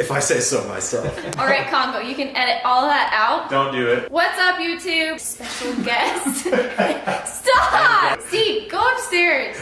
If I say so myself. All right, Congo, you can edit all that out. Don't do it. What's up, YouTube? Special guest. Stop! Steve, go upstairs.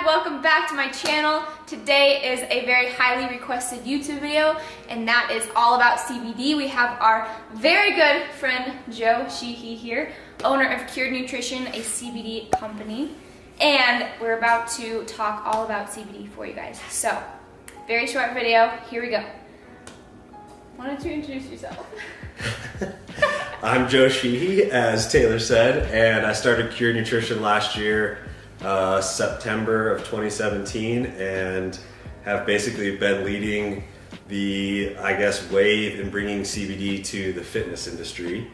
Welcome back to my channel. Today is a very highly requested YouTube video, and that is all about CBD. We have our very good friend Joe Sheehy here, owner of Cured Nutrition, a CBD company, and we're about to talk all about CBD for you guys. So, very short video, here we go. Why don't you introduce yourself? I'm Joe Sheehy, as Taylor said, and I started Cured Nutrition last year, September of 2017, and have basically been leading the, wave in bringing CBD to the fitness industry.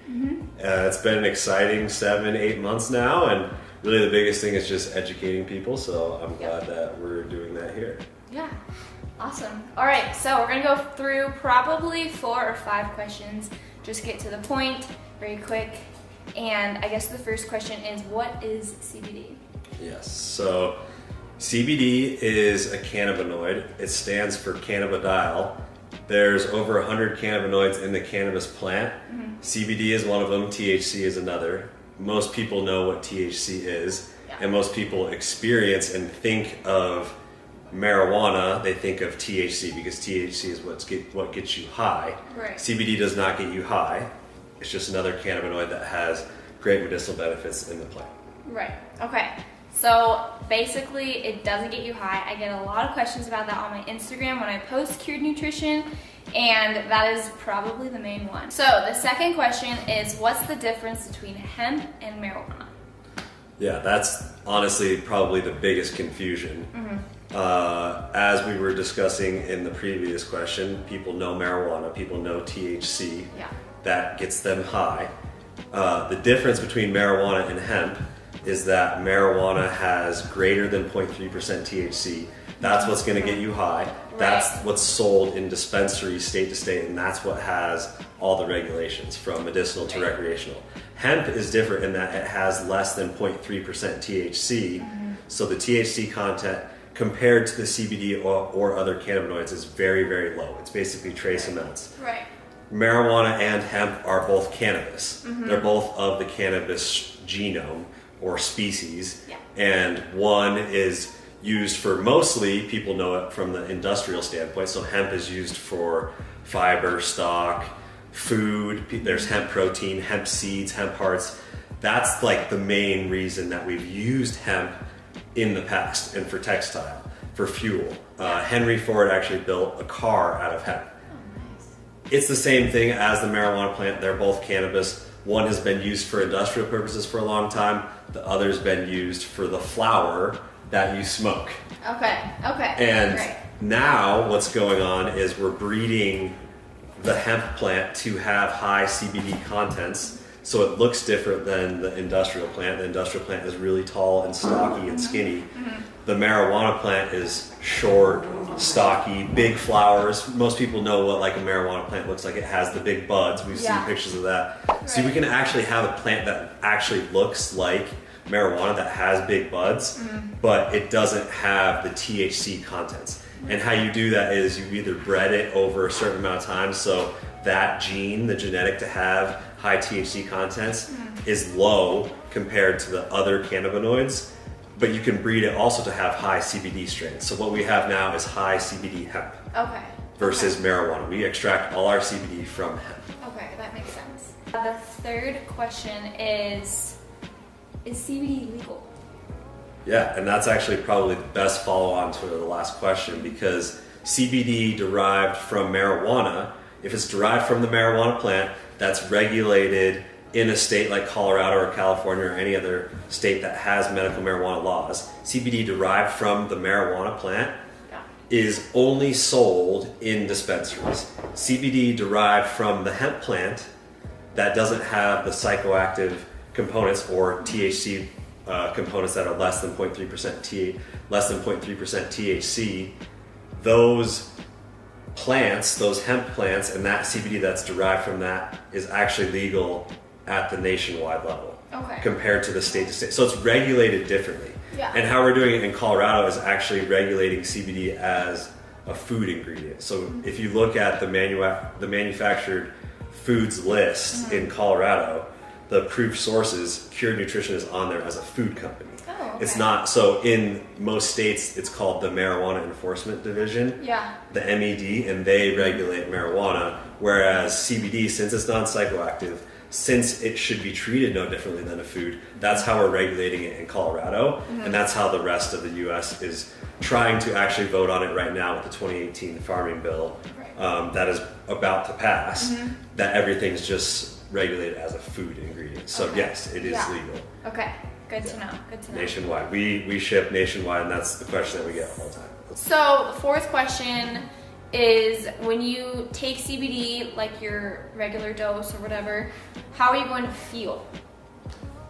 It's been an exciting 7-8 months now, and really the biggest thing is just educating people, so I'm glad that we're doing that here. Yeah, awesome. All right, so we're gonna go through probably 4 or 5 questions. Just get to the point, very quick. And I guess the first question is, what is CBD? Yes, so CBD is a cannabinoid. It stands for cannabidiol. There's over 100 cannabinoids in the cannabis plant. CBD is one of them, THC is another. Most people know what THC is, and most people experience and think of marijuana, they think of THC because THC is what gets you high. Right. CBD does not get you high. It's just another cannabinoid that has great medicinal benefits in the plant. Right, okay. So basically it doesn't get you high. I get a lot of questions about that on my Instagram when I post Cured Nutrition, and that is probably the main one. So the second question is, what's the difference between hemp and marijuana? Yeah, that's honestly probably the biggest confusion. As we were discussing in the previous question, people know marijuana, people know THC, that gets them high. The difference between marijuana and hemp is that marijuana has greater than 0.3% THC. That's what's going to get you high. That's what's sold in dispensaries state to state, and that's what has all the regulations from medicinal to recreational. Hemp is different in that it has less than 0.3% THC, so the THC content compared to the CBD or other cannabinoids is very, very low. It's basically trace amounts. Right. Marijuana and hemp are both cannabis. They're both of the cannabis genome or species, and one is used for, mostly people know it from the industrial standpoint, so hemp is used for fiber, stock, food. There's hemp protein, hemp seeds, hemp hearts. That's like the main reason that we've used hemp in the past, and for textile, for fuel. Henry Ford actually built a car out of hemp. It's the same thing as the marijuana plant. They're both cannabis. One has been used for industrial purposes for a long time. The other's been used for the flower that you smoke. Okay. And now what's going on is we're breeding the hemp plant to have high CBD contents, so it looks different than the industrial plant. The industrial plant is really tall and stocky and skinny. The marijuana plant is short, stocky, big flowers. Most people know what like a marijuana plant looks like. It has the big buds. We've seen pictures of that. So we can actually have a plant that actually looks like marijuana, that has big buds, but it doesn't have the THC contents. And how you do that is you either bred it over a certain amount of time, so that gene, the genetic to have high THC contents, is low compared to the other cannabinoids, but you can breed it also to have high CBD strains. So what we have now is high CBD hemp versus marijuana. We extract all our CBD from hemp. Okay, that makes sense. The third question is CBD legal? Yeah, and that's actually probably the best follow-on to the last question, because CBD derived from marijuana, if it's derived from the marijuana plant, that's regulated in a state like Colorado or California or any other state that has medical marijuana laws. CBD derived from the marijuana plant is only sold in dispensaries. CBD derived from the hemp plant that doesn't have the psychoactive components or THC components that are less than 0.3% THC, those plants, those hemp plants, and that CBD that's derived from that is actually legal at the nationwide level compared to the state to state. So it's regulated differently. Yeah. And how we're doing it in Colorado is actually regulating CBD as a food ingredient. So if you look at the manufactured foods list in Colorado, the approved sources, Cured Nutrition is on there as a food company. Oh, okay. It's not, so in most states it's called the Marijuana Enforcement Division, the MED, and they regulate marijuana, whereas CBD, since it's non-psychoactive, since it should be treated no differently than a food, that's how we're regulating it in Colorado, and that's how the rest of the US is trying to actually vote on it right now with the 2018 farming bill that is about to pass, that everything's just regulated as a food ingredient. So yes, it is legal. Okay, good to know. Good to know. Nationwide. We ship nationwide, and that's the question that we get all the time. So the fourth question is, when you take CBD, like your regular dose or whatever, how are you going to feel?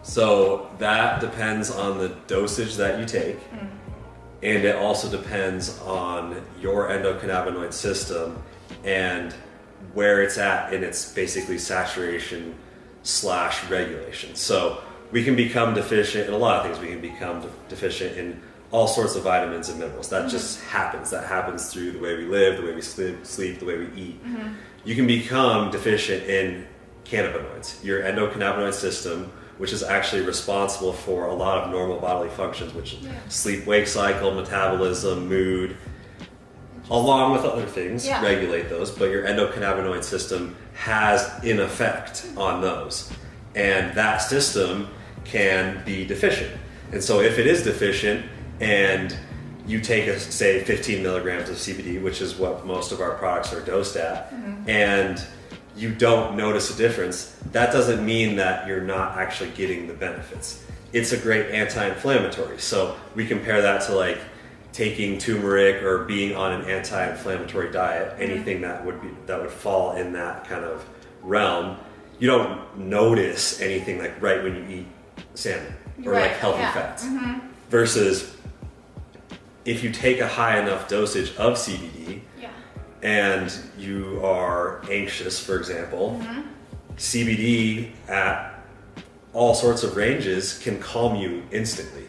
So that depends on the dosage that you take, and it also depends on your endocannabinoid system and where it's at in its basically saturation / regulation. So we can become deficient in a lot of things. We can become deficient in all sorts of vitamins and minerals. That just happens. That happens through the way we live, the way we sleep, the way we eat. You can become deficient in cannabinoids. Your endocannabinoid system, which is actually responsible for a lot of normal bodily functions, which is sleep-wake cycle, metabolism, mood, along with other things, regulate those, but your endocannabinoid system has an effect on those. And that system can be deficient. And so if it is deficient and you take, say, 15 milligrams of CBD, which is what most of our products are dosed at, and you don't notice a difference, that doesn't mean that you're not actually getting the benefits. It's a great anti-inflammatory. So we compare that to like taking turmeric or being on an anti-inflammatory diet, anything that would fall in that kind of realm. You don't notice anything like right when you eat salmon or like healthy fats. Versus if you take a high enough dosage of CBD and you are anxious, for example, CBD at all sorts of ranges can calm you instantly.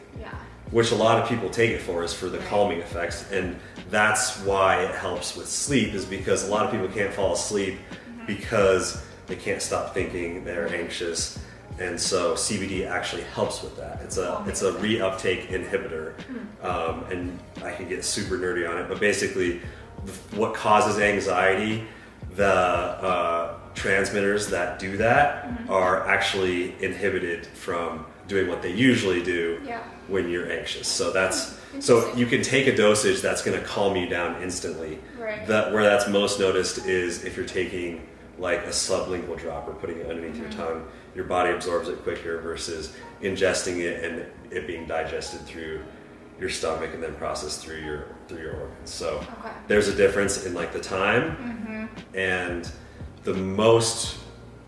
Which a lot of people take it for, is for the calming effects, and that's why it helps with sleep, is because a lot of people can't fall asleep because they can't stop thinking, they're anxious, and so CBD actually helps with that. It's a reuptake inhibitor, and I can get super nerdy on it, but basically what causes anxiety, the transmitters that do that are actually inhibited from doing what they usually do when you're anxious. So you can take a dosage that's going to calm you down instantly. Where that's most noticed is if you're taking like a sublingual drop or putting it underneath your tongue, your body absorbs it quicker versus ingesting it and it being digested through your stomach and then processed through your organs. So there's a difference in like the time, and the most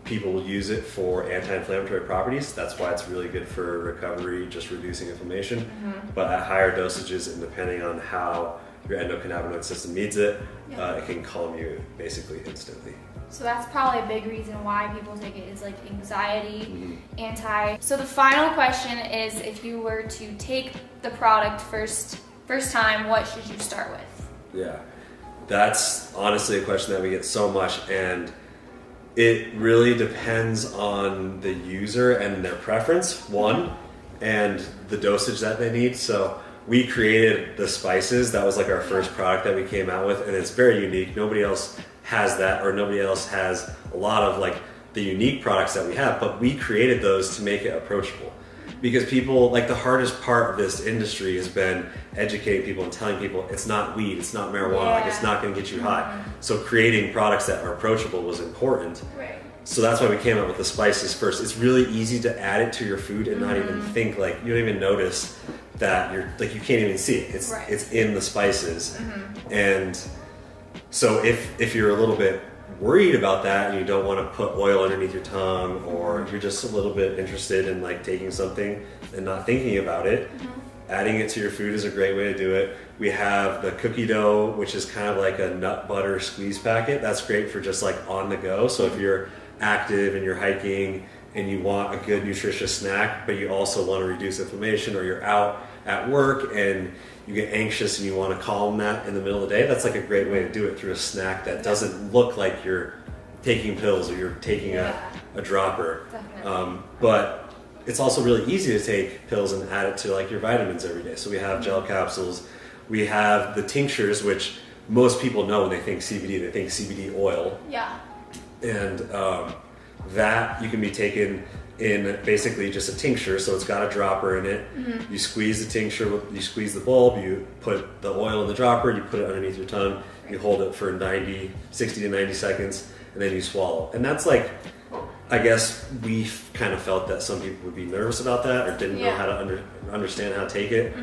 people use it for anti-inflammatory properties. That's why it's really good for recovery, just reducing inflammation. But at higher dosages, and depending on how your endocannabinoid system needs it, it can calm you basically instantly. So that's probably a big reason why people take it, is like anxiety, So the final question is, if you were to take the product first time, what should you start with? Yeah, that's honestly a question that we get so much, and it really depends on the user and their preference, one, and the dosage that they need. So we created the spices. That was like our first product that we came out with, and it's very unique. Nobody else has that, or nobody else has a lot of like the unique products that we have, but we created those to make it approachable. Because people, like, the hardest part of this industry has been educating people and telling people it's not weed, it's not marijuana, like it's not going to get you high. So creating products that are approachable was important. So that's why we came up with the spices first. It's really easy to add it to your food and not even think, like, you don't even notice that you're, like, you can't even see it. It's in the spices. And so if you're a little bit worried about that and you don't want to put oil underneath your tongue, or you're just a little bit interested in like taking something and not thinking about it, adding it to your food is a great way to do it. We have the cookie dough, which is kind of like a nut butter squeeze packet. That's great for just like on the go. So if you're active and you're hiking and you want a good nutritious snack, but you also want to reduce inflammation, or you're out at work and you get anxious and you want to calm that in the middle of the day, that's like a great way to do it, through a snack that doesn't look like you're taking pills or you're taking a dropper. But it's also really easy to take pills and add it to like your vitamins every day. So we have gel capsules, we have the tinctures, which most people know when they think CBD, they think CBD oil. Yeah. And that you can be taken in basically just a tincture, so it's got a dropper in it. You squeeze the tincture, you squeeze the bulb, you put the oil in the dropper, you put it underneath your tongue, you hold it for 60 to 90 seconds, and then you swallow. And that's like, I guess we kind of felt that some people would be nervous about that or didn't know how to understand how to take it.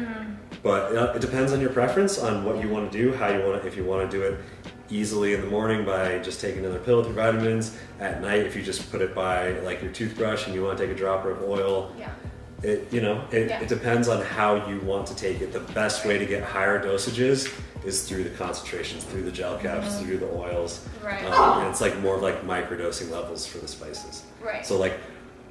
But it depends on your preference, on what you want to do, how you want to, if you want to do it easily in the morning by just taking another pill with your vitamins. At night, if you just put it by like your toothbrush and you want to take a dropper of oil. It depends on how you want to take it. The best way to get higher dosages is through the concentrations, through the gel caps, through the oils. And it's like more like microdosing levels for the spices. So like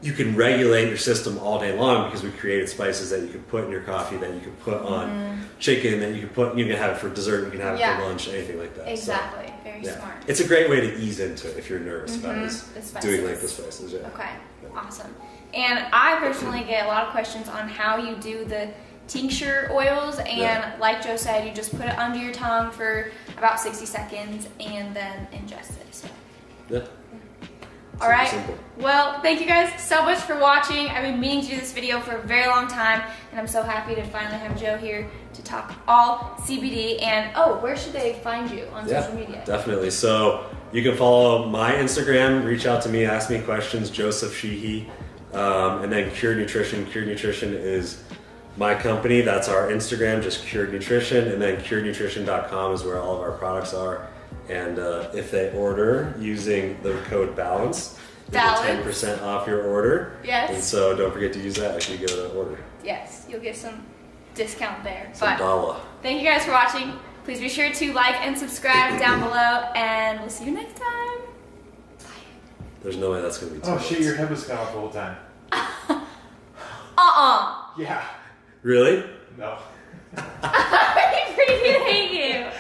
you can regulate your system all day long, because we created spices that you can put in your coffee, that you can put on chicken, that you can have it for dessert, you can have it for lunch, anything like that. Exactly. Very smart. It's a great way to ease into it if you're nervous about doing like the spices. Okay. Awesome. And I personally get a lot of questions on how you do the tincture oils, and like Joe said, you just put it under your tongue for about 60 seconds and then ingest it. So. All right. Simple. Well, thank you guys so much for watching. I've been meaning to do this video for a very long time, and I'm so happy to finally have Joe here to talk all CBD. And where should they find you on social media? Definitely. So you can follow my Instagram, reach out to me, ask me questions, Joseph Sheehy, and then Cured Nutrition. Cured Nutrition is my company. That's our Instagram, just Cured Nutrition, and then curednutrition.com is where all of our products are. And if they order using the code BALANCE, you get 10% off your order. Yes. And so don't forget to use that if you go to order. Yes, you'll get some discount there. Some dollar. Thank you guys for watching. Please be sure to like and subscribe down below, and we'll see you next time. Bye. There's no way that's going to be 2 minutes. Shit, your head was cut off the whole time. Yeah. Really? No. I freaking hate you.